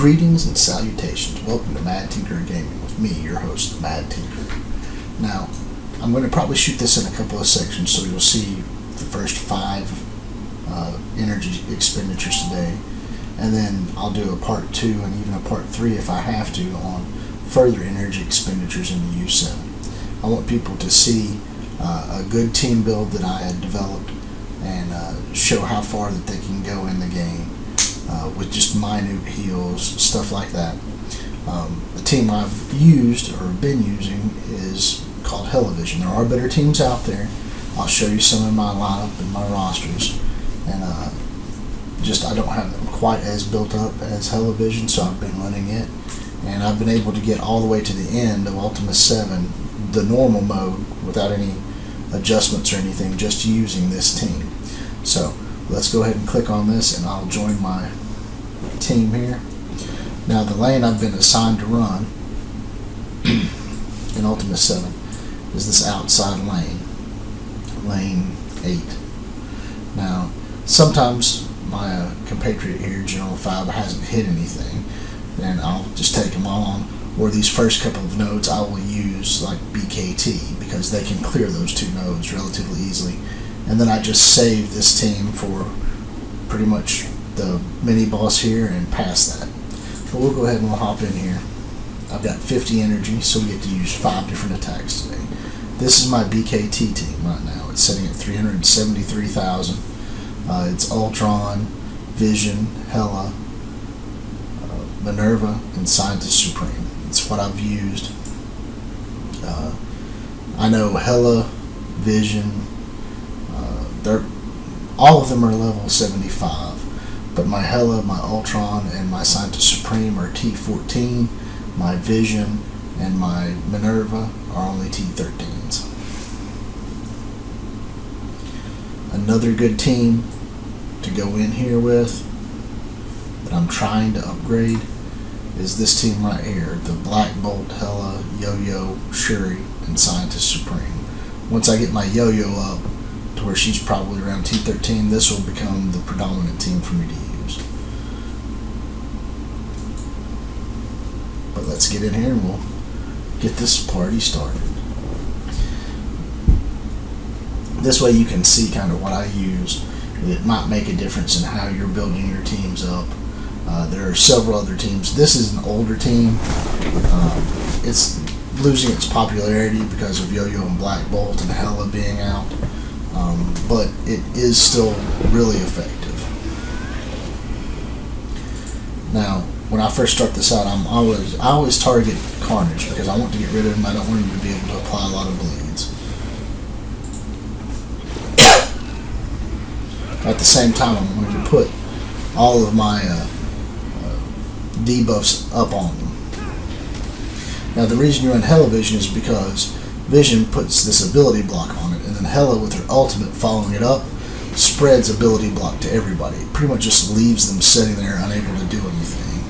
Greetings and salutations. Welcome to Mad Tinkerer Gaming with me, your host, Mad Tinkerer. Now, I'm going to probably shoot this in a couple of sections, so you'll see the first 5 energy expenditures today, and then I'll do a part 2 and even a part 3 if I have to on further energy expenditures in the U7. I want people to see a good team build that I had developed and show how far that they can go in the game with just minute heals, stuff like that. The team I've used or been using is called Hela. There are better teams out there. I'll show you some in my lineup and my rosters, and I don't have them quite as built up as Hela, so I've been running it, and I've been able to get all the way to the end of Ultima 7, the normal mode, without any adjustments or anything, just using this team. So let's go ahead and click on this, and I'll join my team here. Now, the lane I've been assigned to run in Ultima 7 is this outside lane, lane 8. Now, sometimes my compatriot here, General 5, hasn't hit anything, and I'll just take him on. Or these first couple of nodes I will use like BKT, because they can clear those 2 nodes relatively easily. And then I just save this team for pretty much the mini boss here and past that. But we'll go ahead and we'll hop in here. I've got 50 energy, so we get to use 5 different attacks today. This is my BKT team right now. It's sitting at 373,000. It's Ultron, Vision, Hela, Minerva, and Scientist Supreme. It's what I've used. I know Hela, Vision, all of them are level 75, but my Hela, my Ultron, and my Scientist Supreme are T14. My Vision and my Minerva are only T13s. Another good team to go in here with that I'm trying to upgrade is this team right here, the Black Bolt, Hela, Yo-Yo, Shuri, and Scientist Supreme. Once I get my Yo-Yo up to where she's probably around T13, this will become the predominant team for me to use. But let's get in here and we'll get this party started. This way you can see kind of what I use. It might make a difference in how you're building your teams up. There are several other teams. This is an older team. It's losing its popularity because of Yo-Yo and Black Bolt and Hela being out. But it is still really effective. Now, when I first start this out, I always target Carnage because I want to get rid of him. I don't want him to be able to apply a lot of bleeds. At the same time, I'm going to put all of my debuffs up on them. Now, the reason you're in Hela Vision is because Vision puts this ability block on it, and then Hela, with her ultimate following it up, spreads ability block to everybody. It pretty much just leaves them sitting there unable to do anything.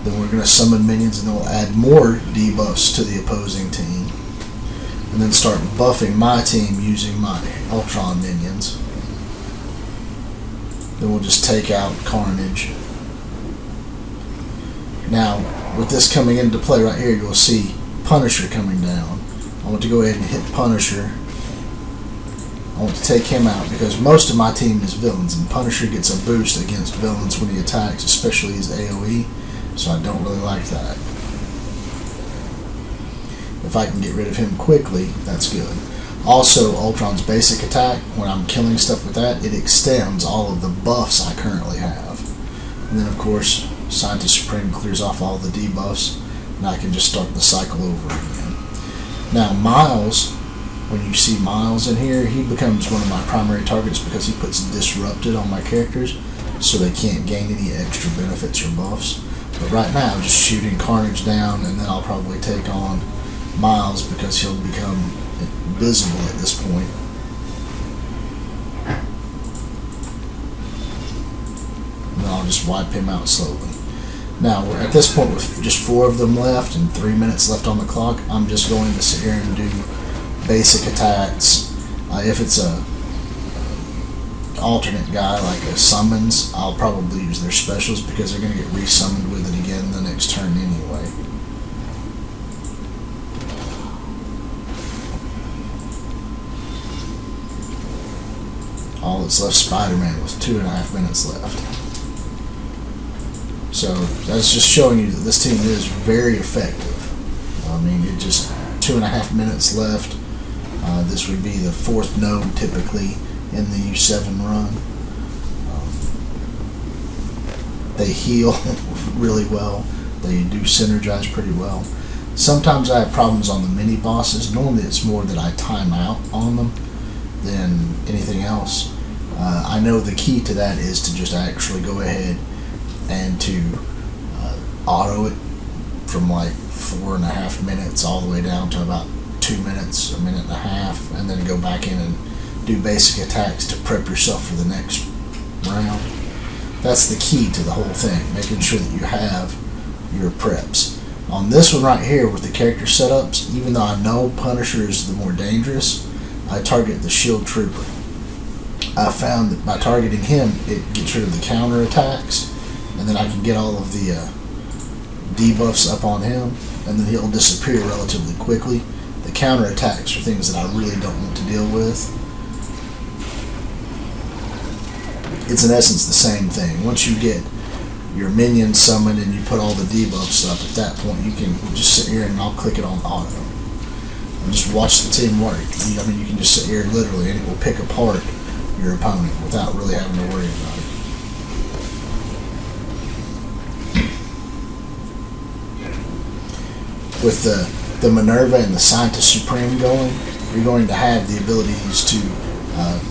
Then we're going to summon minions, and then we'll add more debuffs to the opposing team, and then start buffing my team using my Ultron minions. Then we'll just take out Carnage. Now, with this coming into play right here, you'll see Punisher coming down. I want to go ahead and hit Punisher. I want to take him out because most of my team is villains, and Punisher gets a boost against villains when he attacks, especially his AoE, so I don't really like that. If I can get rid of him quickly, that's good. Also, Ultron's basic attack, when I'm killing stuff with that, it extends all of the buffs I currently have. And then, of course, Scientist Supreme clears off all the debuffs, and I can just start the cycle over again. Now, Miles, when you see Miles in here, he becomes one of my primary targets because he puts Disrupted on my characters, so they can't gain any extra benefits or buffs. But right now, I'm just shooting Carnage down, and then I'll probably take on Miles because he'll become invisible at this point. And then I'll just wipe him out slowly. Now, we're at this point with just 4 of them left and 3 minutes left on the clock. I'm just going to sit here and do basic attacks. If it's a alternate guy like a summons, I'll probably use their specials because they're going to get resummoned with it again next turn anyway. All that's left Spider-Man with 2.5 minutes left. So that's just showing you that this team is very effective. I mean, it just 2.5 minutes left. This would be the fourth node typically in the U7 run. They heal really well. They do synergize pretty well. Sometimes I have problems on the mini bosses. Normally it's more that I time out on them than anything else. I know the key to that is to just actually go ahead and to auto it from like 4.5 minutes all the way down to about 2 minutes, 1.5 minutes, and then go back in and do basic attacks to prep yourself for the next round. That's the key to the whole thing, making sure that you have your preps. On this one right here with the character setups, even though I know Punisher is the more dangerous, I target the Shield Trooper. I found that by targeting him, it gets rid of the counter attacks, and then I can get all of the debuffs up on him, and then he'll disappear relatively quickly. The counter attacks are things that I really don't want to deal with. It's in essence the same thing. Once you get your minions summoned and you put all the debuffs up, at that point you can just sit here and I'll click it on auto. And just watch the team work. I mean, you can just sit here literally and it will pick apart your opponent without really having to worry about it. With the Minerva and the Scientist Supreme going, you're going to have the abilities to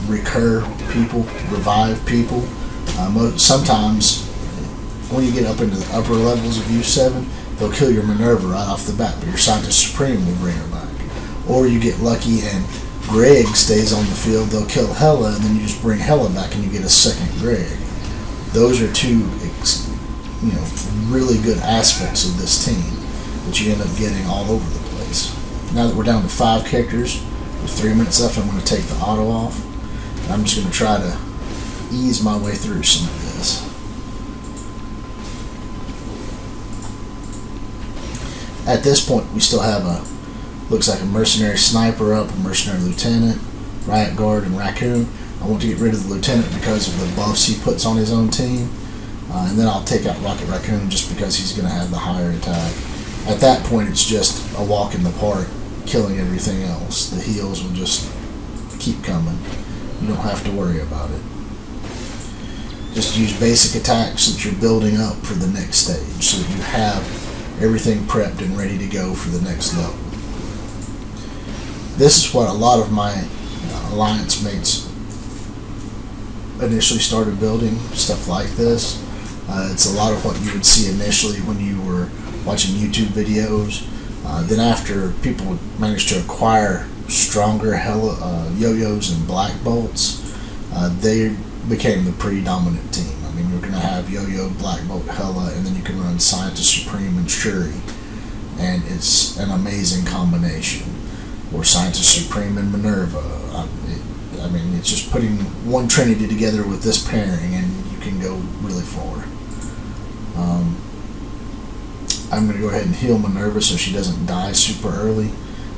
recur people, revive people. Sometimes when you get up into the upper levels of U7, they'll kill your Minerva right off the bat, but your Scientist Supreme will bring her back. Or you get lucky and Greg stays on the field, they'll kill Hela, and then you just bring Hela back and you get a second Greg. Those are two really good aspects of this team that you end up getting all over the place. Now that we're down to 5 characters with 3 minutes left, I'm going to take the auto off. And I'm just going to try to ease my way through some of this. At this point, we still have looks like a mercenary sniper up, a mercenary lieutenant, riot guard, and raccoon. I want to get rid of the lieutenant because of the buffs he puts on his own team. And then I'll take out Rocket Raccoon just because he's going to have the higher attack. At that point, it's just a walk in the park, killing everything else. The heals will just keep coming. You don't have to worry about it. Just use basic attacks that you're building up for the next stage so that you have everything prepped and ready to go for the next level. This is what a lot of my alliance mates initially started building, stuff like this. It's a lot of what you would see initially when you were watching YouTube videos. Then after people managed to acquire stronger yo-yos and black bolts, they became the predominant team. I mean, you're going to have yo-yo, black bolt, Hela, and then you can run Scientist Supreme and Shuri, and it's an amazing combination. Or Scientist Supreme and Minerva. I mean, it's just putting one Trinity together with this pairing, and you can go really far. I'm going to go ahead and heal Minerva so she doesn't die super early.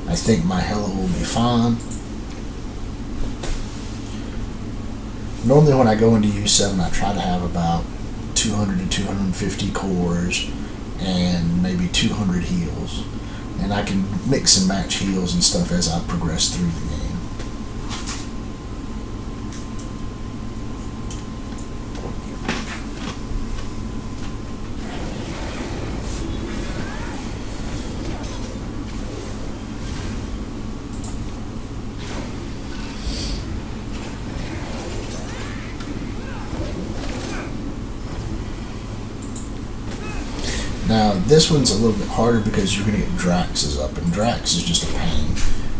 I think my Hela will be fine. Normally when I go into U7, I try to have about 200 to 250 cores and maybe 200 heals. And I can mix and match heals and stuff as I progress through the game. Now, this one's a little bit harder because you're going to get Drax's up, and Drax is just a pain.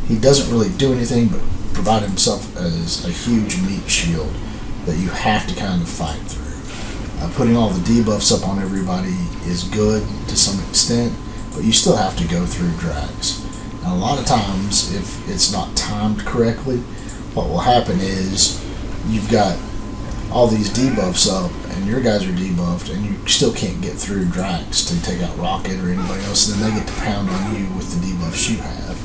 He doesn't really do anything but provide himself as a huge meat shield that you have to kind of fight through. Putting all the debuffs up on everybody is good to some extent, but you still have to go through Drax. And a lot of times, if it's not timed correctly, what will happen is you've got all these debuffs up, and your guys are debuffed, and you still can't get through Drax to take out Rocket or anybody else, and then they get to pound on you with the debuffs you have.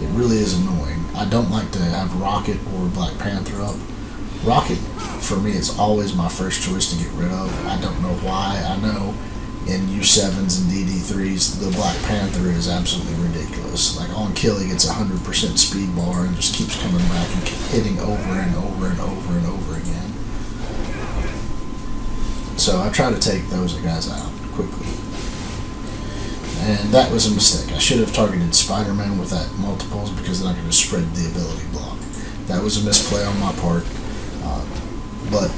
It really is annoying. I don't like to have Rocket or Black Panther up. Rocket, for me, is always my first choice to get rid of. I don't know why. I know in U7s and DD3s, the Black Panther is absolutely ridiculous. Like on kill, he gets 100% speed bar and just keeps coming back and hitting over and over and over and over again. So I try to take those guys out quickly. And that was a mistake. I should have targeted Spider-Man with that multiples because then I could have spread the ability block. That was a misplay on my part. But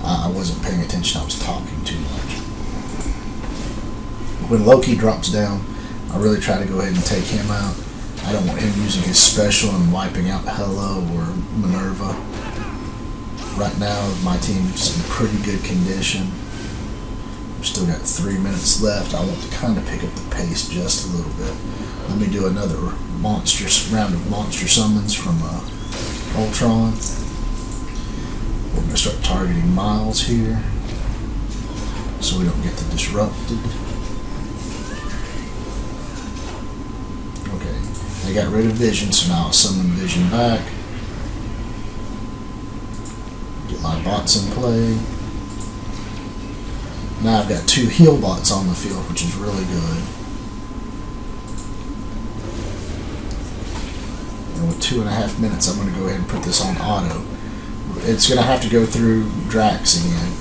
I wasn't paying attention. I was talking too much. When Loki drops down, I really try to go ahead and take him out. I don't want him using his special and wiping out Hela or Minerva. Right now, my team's in pretty good condition. We've still got 3 minutes left. I want to kind of pick up the pace just a little bit. Let me do another round of monster summons from Ultron. We're going to start targeting Miles here so we don't get the disrupted. Okay, I got rid of Vision, so now I'll summon Vision back. Get my bots in play. Now I've got 2 heal bots on the field, which is really good. And with 2.5 minutes, I'm going to go ahead and put this on auto. It's going to have to go through Drax again.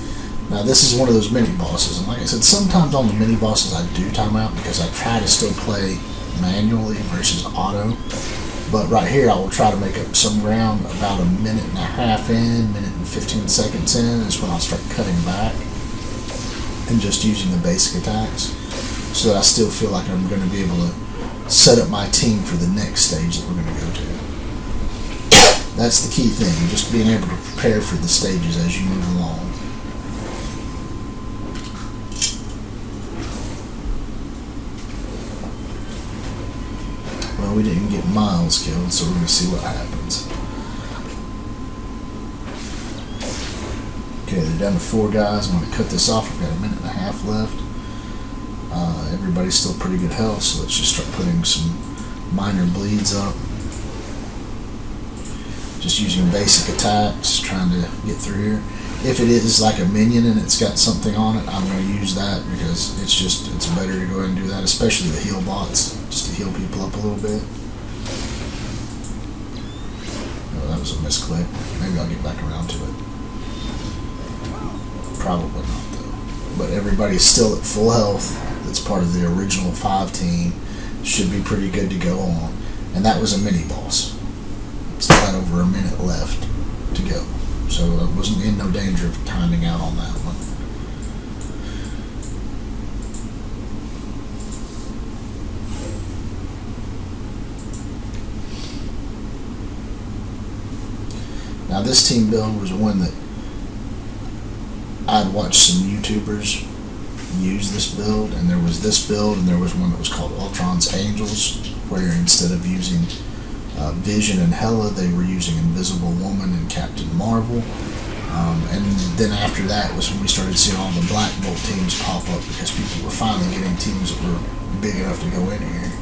Now this is one of those mini bosses, and like I said, sometimes on the mini bosses I do time out because I try to still play manually versus auto. But right here I will try to make up some ground. About 1.5 minutes in, 1:15 seconds in is when I'll start cutting back and just using the basic attacks so that I still feel like I'm going to be able to set up my team for the next stage that we're going to go to. That's the key thing, just being able to prepare for the stages as you move along. Well, we didn't get Miles killed, so we're going to see what happens. Okay, they're down to 4 guys. I'm going to cut this off. We've got 1.5 minutes left. Everybody's still pretty good health, so let's just start putting some minor bleeds up. Just using basic attacks, trying to get through here. If it is like a minion and it's got something on it, I'm going to use that because it's better to go ahead and do that, especially the heal bots, just to heal people up a little bit. Oh, that was a misclick. Maybe I'll get back around to it. Probably not though. But everybody's still at full health. That's part of the original 5 team. Should be pretty good to go on. And that was a mini boss. Still had over 1 minute left to go. So I wasn't in no danger of timing out on that one. Now this team build was one that I'd watched some YouTubers use this build, and there was this build and there was one that was called Ultron's Angels, where instead of using Vision and Hela, they were using Invisible Woman and Captain Marvel. And then after that was when we started seeing all the Black Bolt teams pop up because people were finally getting teams that were big enough to go in here.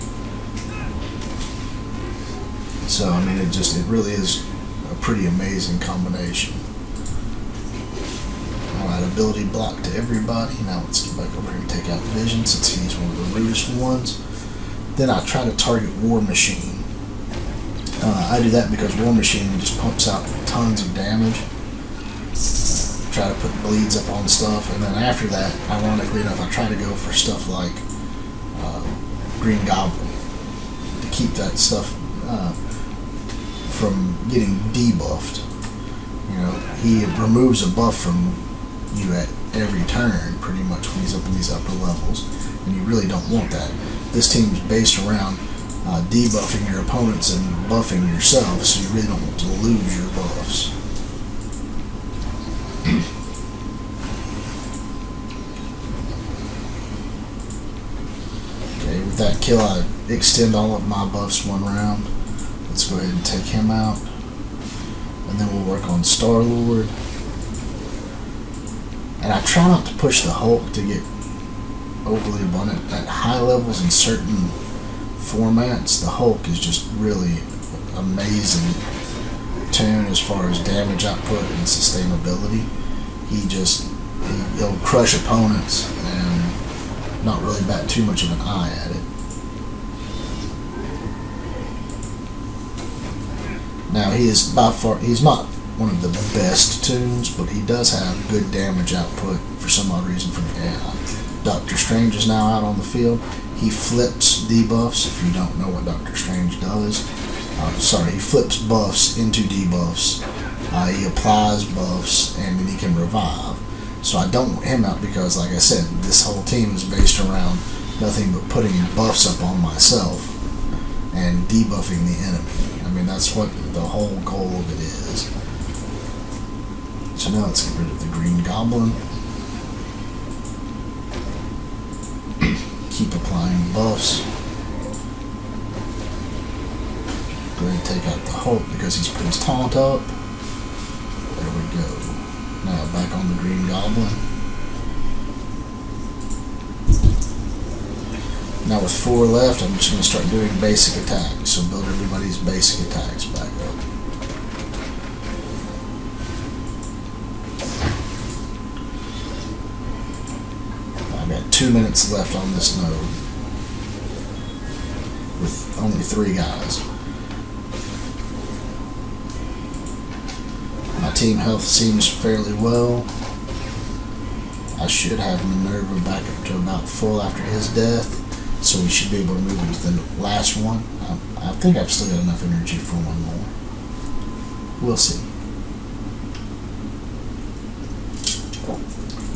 So I mean, it really is a pretty amazing combination. Alright, ability block to everybody. Now let's get back over here and take out Vision since he's one of the rudest ones. Then I try to target War Machine. I do that because War Machine just pumps out tons of damage. Try to put bleeds up on stuff, and then after that, ironically enough, I try to go for stuff like Green Goblin to keep that stuff from getting debuffed. You know, he removes a buff from you at every turn, pretty much, when he's up in these upper levels, and you really don't want that. This team's based around debuffing your opponents and buffing yourself, so you really don't want to lose your buffs. Okay, with that kill, I extend all of my buffs 1 round. Let's go ahead and take him out. And And then we'll work on Star-Lord. And I try not to push the Hulk to get overly abundant. At high levels in certain formats, the Hulk is just really amazing tune as far as damage output and sustainability. He'll crush opponents and not really bat too much of an eye at it. Now he's not one of the best tunes, but he does have good damage output for some odd reason from Doctor Strange is now out on the field. He flips debuffs, if you don't know what Doctor Strange does. He flips buffs into debuffs. He applies buffs, and then he can revive. So I don't want him out because, like I said, this whole team is based around nothing but putting buffs up on myself and debuffing the enemy. I mean, that's what the whole goal of it is. So now let's get rid of the Green Goblin. Keep applying buffs. Go ahead and take out the Hulk because he's put his taunt up. There we go. Now back on the Green Goblin. Now with 4 left, I'm just going to start doing basic attacks. So build everybody's basic attacks back up. I've got 2 minutes left on this node with only 3 guys. My team health seems fairly well. I should have Minerva back up to about full after his death, so we should be able to move into the last one. I think I've still got enough energy for one more. We'll see.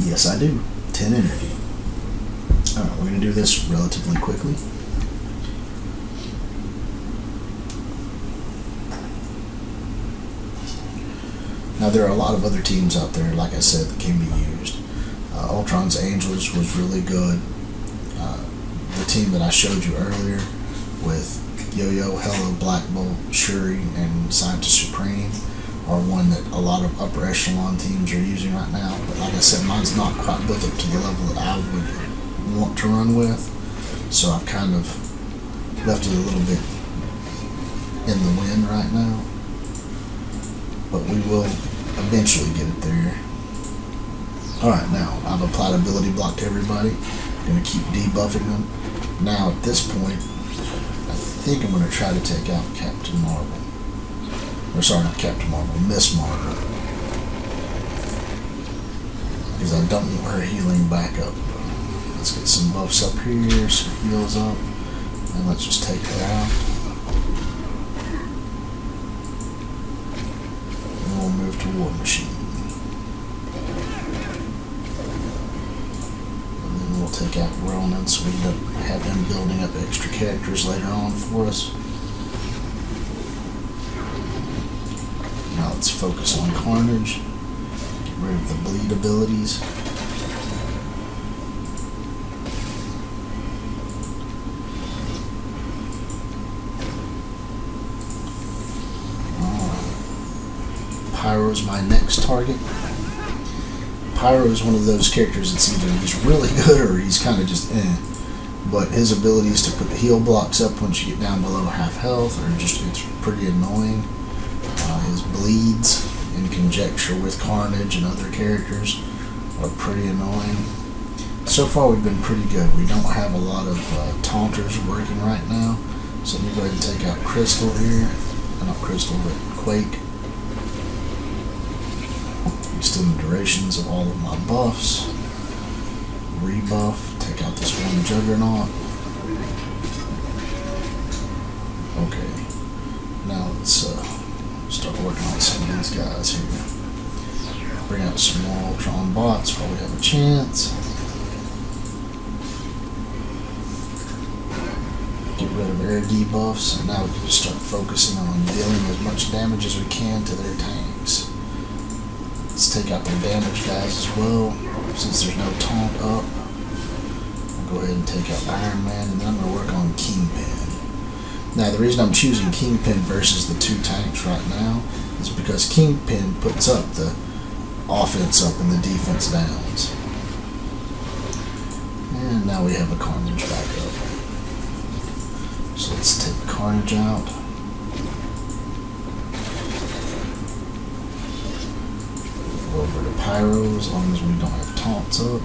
Yes, I do. 10 energy. Alright, we're going to do this relatively quickly. Now there are a lot of other teams out there, like I said, that can be used. Ultron's Angels was really good. The team that I showed you earlier with Yo-Yo, Hela, Black Bolt, Shuri, and Scientist Supreme are one that a lot of upper echelon teams are using right now. But like I said, mine's not quite built up to the level that I would want to run with. So I've kind of left it a little bit in the wind right now. But we will eventually get it there. Alright, now I've applied ability block to everybody. I'm going to keep debuffing them. Now at this point, I think I'm going to try to take out Captain Marvel. Or sorry, not Captain Marvel, Miss Marvel. Because I don't want her healing back up. Let's get some buffs up here, some heals up, and let's just take her out. And we'll move to War Machine. And then we'll take out Ronan so we don't have him building up extra characters later on for us. Now let's focus on Carnage. Get rid of the bleed abilities. Pyro's my next target. Pyro is one of those characters that's either he's really good or he's kind of just But his abilities to put the heal blocks up once you get down below half health are just, it's pretty annoying. His bleeds in conjecture with Carnage and other characters are pretty annoying. So far we've been pretty good. We don't have a lot of taunters working right now. So let me go ahead and take out Crystal here. Not Crystal, but Quake. Extend the durations of all of my buffs. Rebuff. Take out this one Juggernaut. Okay. Now let's start working on some of these guys here. Bring out some more Ultron bots while we have a chance. Get rid of air debuffs, and now we can just start focusing on dealing as much damage as we can to their tanks. Let's take out their damage guys as well, since there's no taunt up. I'll go ahead and take out Iron Man, and then I'm going to work on Kingpin. Now the reason I'm choosing Kingpin versus the 2 tanks right now is because Kingpin puts up the offense up and the defense downs. And now we have a Carnage back up. So let's take Carnage out. Go over to Pyro as long as we don't have taunts up.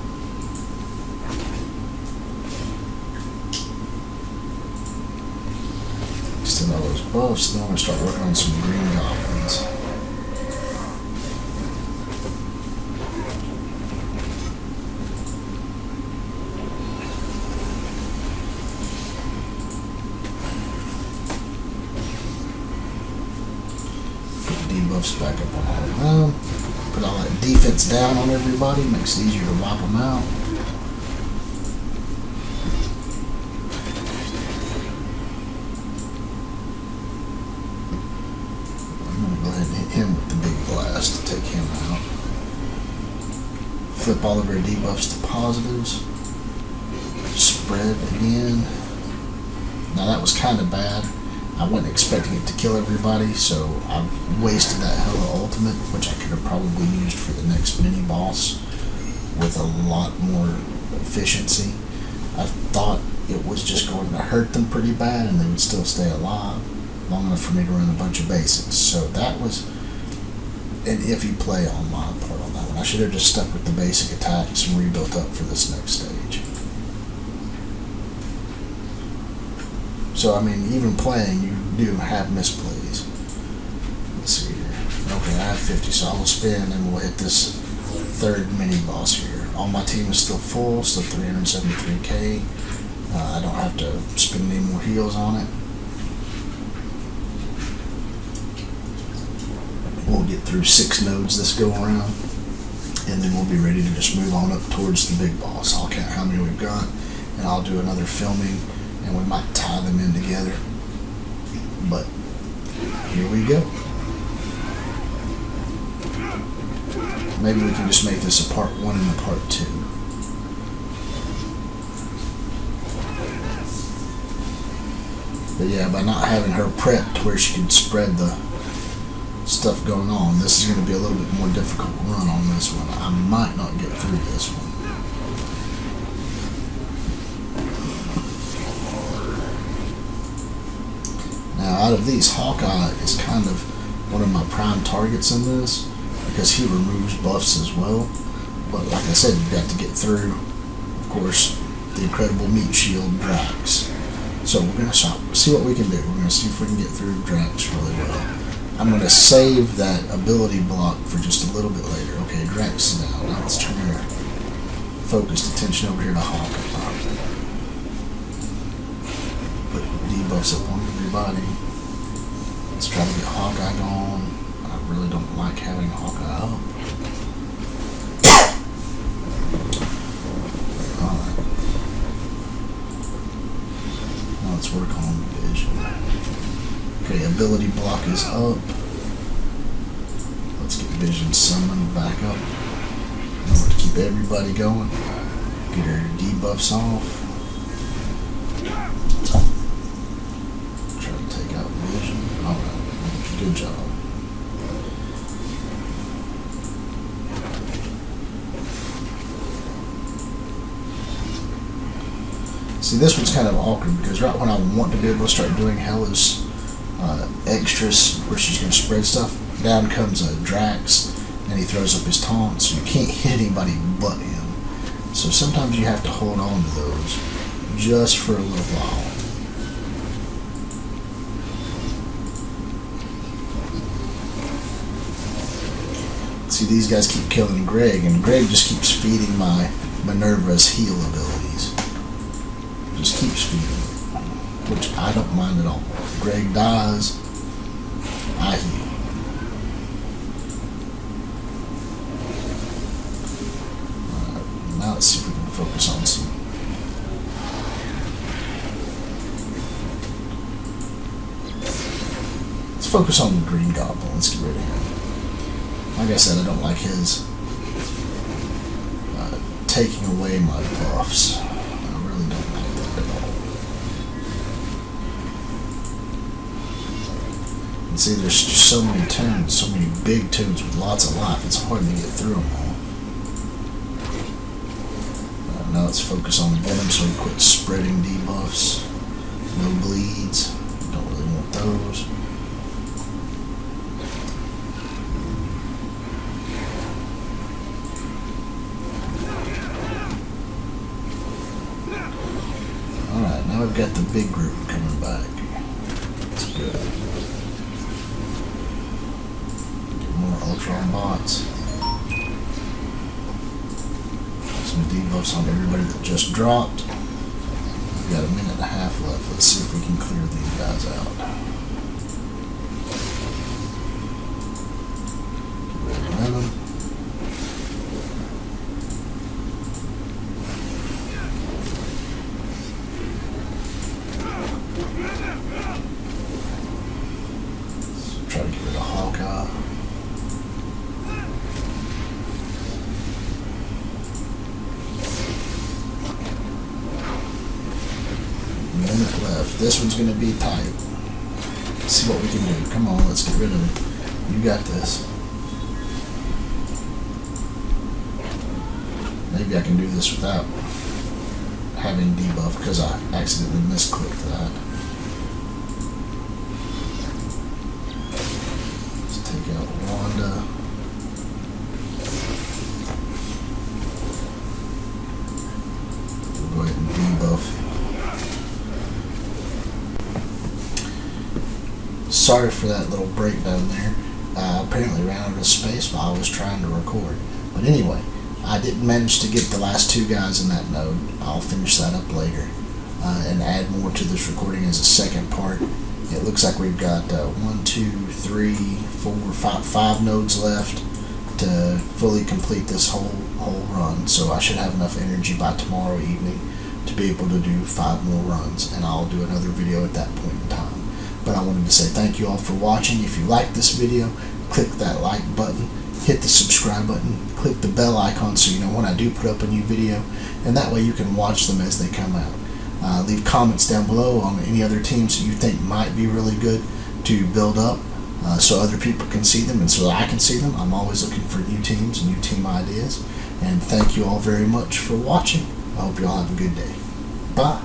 Extend all those buffs, then I'm going to start working on some green goblins. Debuffs back up on all of them. Put all that defense down on everybody, makes it easier to wipe them out. I'm going to go ahead and hit him with the big blast to take him out. Flip all of our debuffs to positives. Spread again. Now that was kind of bad. I wasn't expecting it to kill everybody, so I wasted that Hela ultimate, which I could have probably used for the next mini boss with a lot more efficiency. I thought it was just going to hurt them pretty bad and they would still stay alive long enough for me to run a bunch of basics. So that was an iffy play on my part on that one. I should have just stuck with the basic attacks and rebuilt up for this next stage. So, I mean, even playing, you do have misplays. Let's see here. Okay, I have 50, so I will spin and we'll hit this third mini boss here. All my team is still full, still 373k. I don't have to spend any more heals on it. We'll get through 6 nodes this go around, and then we'll be ready to just move on up towards the big boss. I'll count how many we've got, and I'll do another filming, and we might tie them in together. But here we go. Maybe we can just make this a part 1 and a part 2. But yeah, by not having her prepped where she can spread the stuff going on, this is going to be a little bit more difficult run on this one. I might not get through this one. Now, out of these, Hawkeye is kind of one of my prime targets in this because he removes buffs as well. But like I said, you've got to get through, of course, the incredible meat shield Drax. So we're going to see what we can do. We're going to see if we can get through Drax really well. I'm going to save that ability block for just a little bit later. Okay, Drax is down. Now let's turn our focused attention over here to Hawkeye. Put debuffs up on everybody. Let's try to get Hawkeye going. I really don't like having Hawkeye up. Alright. Now let's work on vision. Okay, ability block is up. Let's get vision summoned back up. In order to keep everybody going. Get our debuffs off. Try to take out vision. Alright, good job. See, this one's kind of awkward because right when I want to be able to start doing Hela's extras where she's going to spread stuff, down comes a Drax and he throws up his taunt, so you can't hit anybody but him. So sometimes you have to hold on to those just for a little while. See, these guys keep killing Greg, and Greg just keeps feeding my Minerva's heal abilities. Just keeps feeding it, which I don't mind at all. Greg dies, I heal. Now let's see if we can focus on some. Let's focus on the Green Goblin. Let's get rid of him. Like I said, I don't like his taking away my buffs. I really don't like that at all. And see, there's just so many toons, so many big toons with lots of life. It's hard to get through them all. Now let's focus on venom so we quit spreading debuffs. No bleeds. Don't really want those. Alright, now we've got the big group coming back. That's good. Get more Ultron bots. Some debuffs on everybody that just dropped. We've got a minute and a half left. Let's see if we can clear these guys out. Get rid of venom. Try to get rid of Hawkeye. Minute left. This one's going to be tight. Let's see what we can do. Come on, let's get rid of him. You got this. Maybe I can do this without having debuff because I accidentally misclicked that. Let's take out Wanda. We'll go ahead and debuff. Sorry for that little breakdown there. Apparently ran out of space while I was trying to record. But anyway, I didn't manage to get the last two guys in that node. I'll finish that up later and add more to this recording as a second part. It looks like we've got 1, 2, 3, 4, 5 nodes left to fully complete this whole run. So I should have enough energy by tomorrow evening to be able to do 5 more runs, and I'll do another video at that point in time. But I wanted to say thank you all for watching. If you like this video, click that like button, hit the subscribe button, click the bell icon so you know when I do put up a new video, and that way you can watch them as they come out. Leave comments down below on any other teams that you think might be really good to build up so other people can see them and so that I can see them. I'm always looking for new teams and new team ideas. And thank you all very much for watching. I hope you all have a good day. Bye.